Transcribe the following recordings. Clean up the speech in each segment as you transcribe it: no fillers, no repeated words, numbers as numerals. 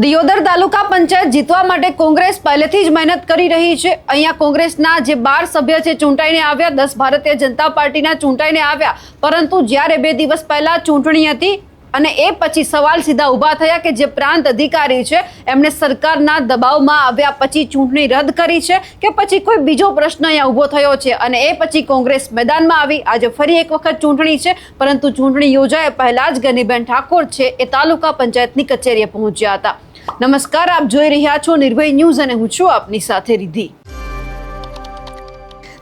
દિયોદર તાલુકા પંચાયત જીતવા માટે કોંગ્રેસ પહેલેથી જ મહેનત કરી રહી છે। અહીંયા કોંગ્રેસના જે 12 સભ્ય છે ચૂંટાઈને આવ્યા, 10 ભારતીય જનતા પાર્ટીના ચૂંટાઈને આવ્યા, પરંતુ જ્યારે 2 દિવસ પહેલા ચૂંટણી હતી અને એ પછી સવાલ સીધા ઊભા થયા કે જે પ્રાંત અધિકારી છે એમણે સરકારના દબાવમાં આવ્યા પછી ચૂંટણી રદ કરી છે કે પછી કોઈ બીજો પ્રશ્ન અહીંયા ઊભો થયો છે અને એ પછી કોંગ્રેસ મેદાનમાં આવી। આજે ફરી એક વખત ચૂંટણી છે, પરંતુ ચૂંટણી યોજાય પહેલા જ ગનીબેન ઠાકોર છે એ તાલુકા પંચાયતની કચેરીએ પહોંચ્યા હતા। નમસ્કાર, આપ જોઈ રહ્યા છો નિર્ભય ન્યૂઝ અને હું છું આપની સાથે રિધિ।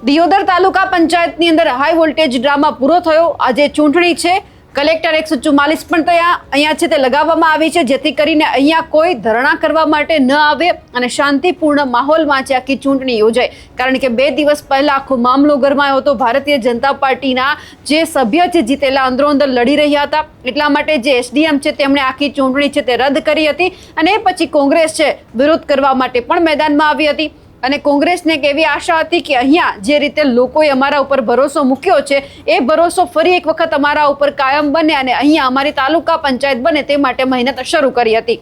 દિયોદર તાલુકા પંચાયતની અંદર હાઈ વોલ્ટેજ ડ્રામા પૂરો થયો। આજે ચૂંટણી છે, કલેક્ટર 144 પણ અહીંયા છે તે લગાવવામાં આવી છે જેથી કરીને અહીંયા કોઈ ધરણા કરવા માટે ન આવે અને શાંતિપૂર્ણ માહોલમાં છે આખી ચૂંટણી યોજાય। કારણ કે 2 દિવસ પહેલા આખો મામલો ગરમાયો હતો। ભારતીય જનતા પાર્ટીના જે સભ્ય છે જીતેલા અંદરોઅંદર લડી રહ્યા હતા, એટલા માટે જે એસડીએમ છે તેમણે આખી ચૂંટણી છે તે રદ કરી હતી અને એ પછી કોંગ્રેસ છે વિરોધ કરવા માટે પણ મેદાનમાં આવી હતી। અને કોંગ્રેસને એક એવી આશા હતી કે અહીંયા જે રીતે લોકોએ અમારા ઉપર ભરોસો મૂક્યો છે એ ભરોસો ફરી એક વખત અમારા ઉપર કાયમ બને અને અહીંયા અમારી તાલુકા પંચાયત બને તે માટે મહેનત શરૂ કરી હતી।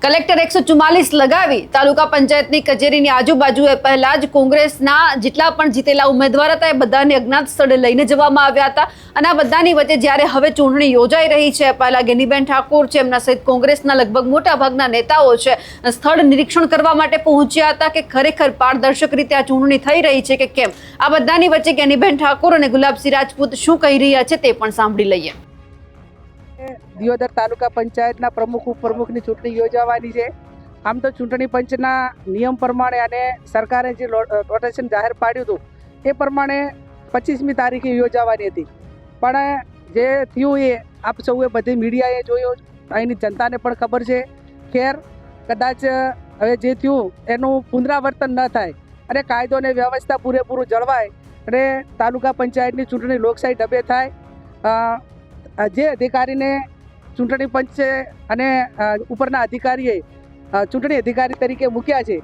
કલેક્ટર 144 લગાવી તાલુકા પંચાયતની કચેરીની આજુબાજુએ પહેલા જ કોંગ્રેસના જેટલા પણ જીતેલા ઉમેદવાર હતા એ બધાને અજ્ઞાત સ્થળે લઈને જવામાં આવ્યા હતા અને આ બધાની વચ્ચે જ્યારે હવે ચૂંટણી યોજાઈ રહી છે, પહેલા ગનીબેન ઠાકોર છે, એમના સહિત કોંગ્રેસના લગભગ મોટા ભાગના નેતાઓ છે સ્થળ નિરીક્ષણ કરવા માટે પહોંચ્યા હતા કે ખરેખર પારદર્શક રીતે આ ચૂંટણી થઈ રહી છે કે કેમ। આ બધાની વચ્ચે ગનીબેન ઠાકોર અને ગુલાબસિંહ રાજપૂત શું કહી રહ્યા છે તે પણ સાંભળી લઈએ। દિયોદર તાલુકા પંચાયતના પ્રમુખ ઉપપ્રમુખની ચૂંટણી યોજાવાની છે। આમ તો ચૂંટણી પંચના નિયમ પ્રમાણે અને સરકારે જે રોટેશન જાહેર પાડ્યું હતું એ પ્રમાણે 25મી તારીખે યોજાવાની હતી, પણ જે થયું એ આપ સૌએ બધી મીડિયાએ જોયું, અહીંની જનતાને પણ ખબર છે। ખેર કદાચ હવે જે થયું એનું પુનરાવર્તન ન થાય અને કાયદો અને વ્યવસ્થા પૂરેપૂરું જળવાય અને તાલુકા પંચાયતની ચૂંટણી લોકશાહી ઢબે થાય। જે અધિકારીને ચૂંટણી પંચે અને ઉપરના અધિકારીએ ચૂંટણી અધિકારી તરીકે મૂક્યા છે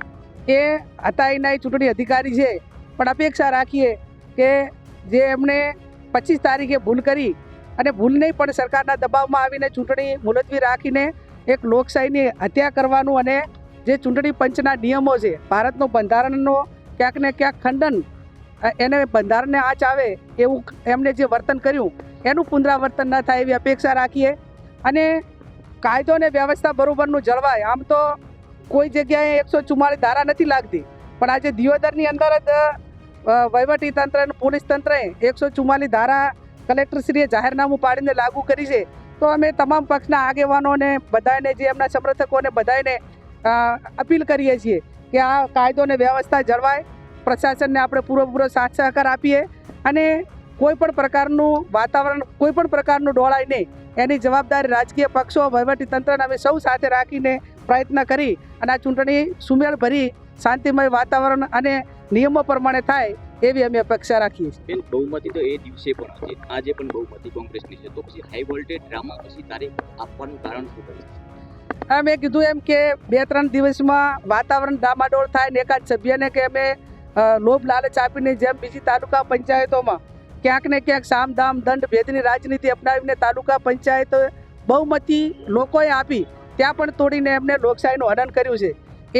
એ હતાઈના ચૂંટણી અધિકારી છે, પણ અપેક્ષા રાખીએ કે જે એમણે 25 તારીખે ભૂલ કરી અને ભૂલ નહીં પણ સરકારના દબાવમાં આવીને ચૂંટણી મુલતવી રાખીને એક લોકશાહીની હત્યા કરવાનું અને જે ચૂંટણી પંચના નિયમો છે, ભારતનું બંધારણનો ક્યાંક ને ક્યાંક ખંડન, એને બંધારણને આંચ આવે એવું એમને જે વર્તન કર્યું એનું પુનરાવર્તન ન થાય એવી અપેક્ષા રાખીએ અને કાયદો અને વ્યવસ્થા બરોબરનું જળવાય। આમ તો કોઈ જગ્યાએ 144 ધારા નથી લાગતી, પણ આજે દિયોદરની અંદર જ વહીવટી તંત્ર અને પોલીસ તંત્રએ 144 ધારા કલેક્ટરશ્રીએ જાહેરનામું પાડીને લાગુ કરી છે। તો અમે તમામ પક્ષના આગેવાનોને બધાને જે એમના સમર્થકોને બધાને અપીલ કરીએ છીએ કે આ કાયદો અને વ્યવસ્થા જળવાય, પ્રશાસનને આપણે પૂરો સાથ સહકાર આપીએ અને કોઈ પણ પ્રકારનું વાતાવરણ, કોઈ પણ પ્રકારનું ડોળાય નહીં, એની જવાબદારી રાજકીય પક્ષો, વહીવટી તંત્રને અમે સૌ સાથે રાખીને પ્રયત્ન કરી અને આ ચૂંટણી સુમેળ ભરી શાંતિમય વાતાવરણ અને નિયમો પ્રમાણે થાય એવી અમે અપેક્ષા રાખીએ છીએ। બહુમતી તો એ દિવસે પણ હતી, આજે પણ બહુમતી કોંગ્રેસની છે, તો પછી હાઈ વોલ્ટેજ ડ્રામા પછી તારીખ આપવાનું કારણ શું છે? મેં કીધું એમ કે 2-3 દિવસમાં વાતાવરણ ડામાડોળ થાય ને એકાદ સભ્યને કે અમે લોભ લાલચ આપીને જેમ બીજી તાલુકા પંચાયતોમાં ક્યાંક ને ક્યાંક સામ દામ દંડ ભેદની રાજનીતિ અપનાવીને તાલુકા પંચાયત બહુમતી લોકોએ આપી ત્યાં પણ તોડીને એમને લોકશાહીનું હનન કર્યું છે।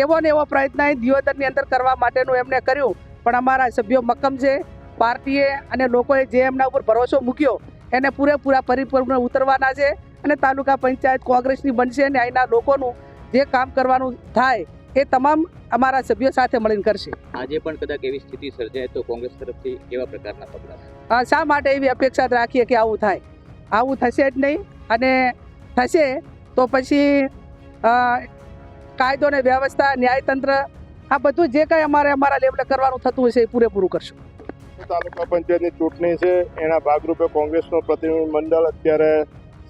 એવો ને એવો પ્રયત્ન દિયોદરની અંદર કરવા માટેનું એમણે કર્યું, પણ અમારા સભ્યો મક્કમ છે। પાર્ટીએ અને લોકોએ જે એમના ઉપર ભરોસો મૂક્યો એને પૂરેપૂરા પરિપૂર્ણ ઉતરવાના છે અને તાલુકા પંચાયત કોંગ્રેસની બનશે અને અહીંના લોકોનું જે કામ કરવાનું થાય એ તમામ અમારા સભ્યો સાથે મળીને કરશે। આજે પણ કદાચ એવી સ્થિતિ સર્જાય તો કોંગ્રેસ તરફથી કેવા પ્રકારના પગલાં? શા માટે એવી અપેક્ષા રાખીએ કે આવું થાય? આવું થશે જ નહીં અને થશે તો પછી કાયદો અને વ્યવસ્થા, ન્યાયતંત્ર, આ બધું જે કંઈ અમારા લેવલે કરવાનું થતું હશે એ પૂરેપૂરું કરશું। તાલુકા પંચાયતની ચૂંટણી છે, એના ભાગરૂપે કોંગ્રેસનું પ્રતિનિધિ મંડળ અત્યારે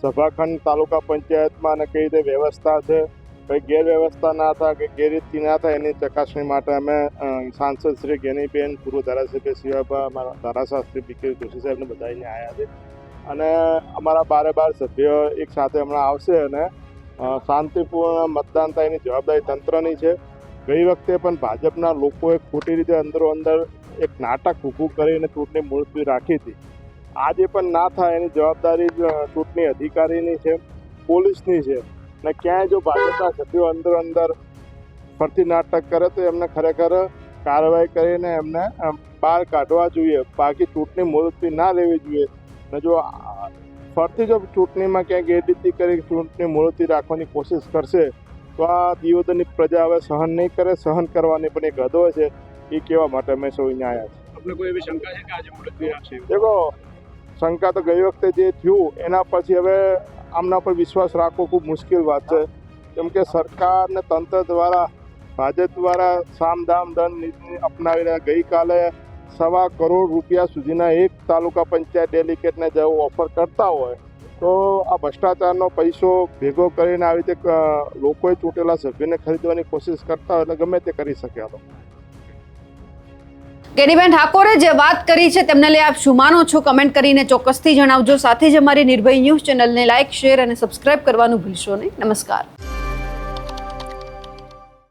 સભાખંડ તાલુકા પંચાયતમાં અને કઈ રીતે વ્યવસ્થા છે, કંઈ ગેરવ્યવસ્થા ના થાય કે ગેરરીતિ ના થાય એની ચકાસણી માટે અમે સાંસદ શ્રી ગેનીબેન, પૂર્વ ધારાસભ્ય શિવાભા, અમારા ધારાશાસ્ત્રી BK જોશી સાહેબને બધાને આવ્યા છે અને અમારા 12 સભ્યો એક સાથે હમણાં આવશે અને શાંતિપૂર્ણ મતદાન થાય એની જવાબદારી તંત્રની છે। ગઈ વખતે પણ ભાજપના લોકોએ ખોટી રીતે અંદરો-અંદર એક નાટક ઊભું કરીને ચૂંટણી મુલતવી રાખી હતી। આજે પણ ના થાય એની જવાબદારી ચૂંટણી અધિકારીની છે, પોલીસની છે। અને ક્યાંય જો ભાજપના સભ્યો અંદર ફરતી નાટક કરે તો એમને ખરેખર કાર્યવાહી કરીને એમને બહાર કાઢવા જોઈએ. બાકી ચૂંટણી મુલતવી ના લેવી જોઈએ. અને જો ફરતી જો ચૂંટણીમાં ક્યાંય ગેરરીતિ કરી ચૂંટણી મુલતવી રાખવાની કોશિશ કરશે તો આ દિયોદરની પ્રજા હવે સહન નહીં કરે. સહન કરવાની પણ એક હદ હોય છે, એ કહેવા માટે અમે સૌ અહીંયા આવ્યા છીએ. આપણે કોઈ એવી શંકા છે કે આજે મુલતવી રાખશે? દેખો, શંકા તો ગઈ વખતે જે થયું એના પછી હવે આમના પર વિશ્વાસ રાખવો ખૂબ મુશ્કેલ વાત છે. કેમ કે સરકાર ને તંત્ર દ્વારા ભાજપ દ્વારા સામદામ દંડ નીતિ અપનાવીને ગઈકાલે 1.25 કરોડ રૂપિયા સુધીના એક તાલુકા પંચાયત ડેલિકેટને જો ઓફર કરતા હોય તો આ ભ્રષ્ટાચારનો પૈસો ભેગો કરીને આવી રીતે લોકોએ ચૂંટેલા સભ્યને ખરીદવાની કોશિશ કરતા હોય એટલે ગમે તે કરી શકે. કેડીબેન ઠાકોરે જે વાત કરી છે તેમને લઈ આપ શું માનો છો? કમેન્ટ કરીને ચોક્કસથી જણાવજો. સાથે જ અમારી નિર્ભય ન્યૂઝ ચેનલને લાઇક, શેર અને સબસ્ક્રાઇબ કરવાનું ભૂલશો નહીં. નમસ્કાર.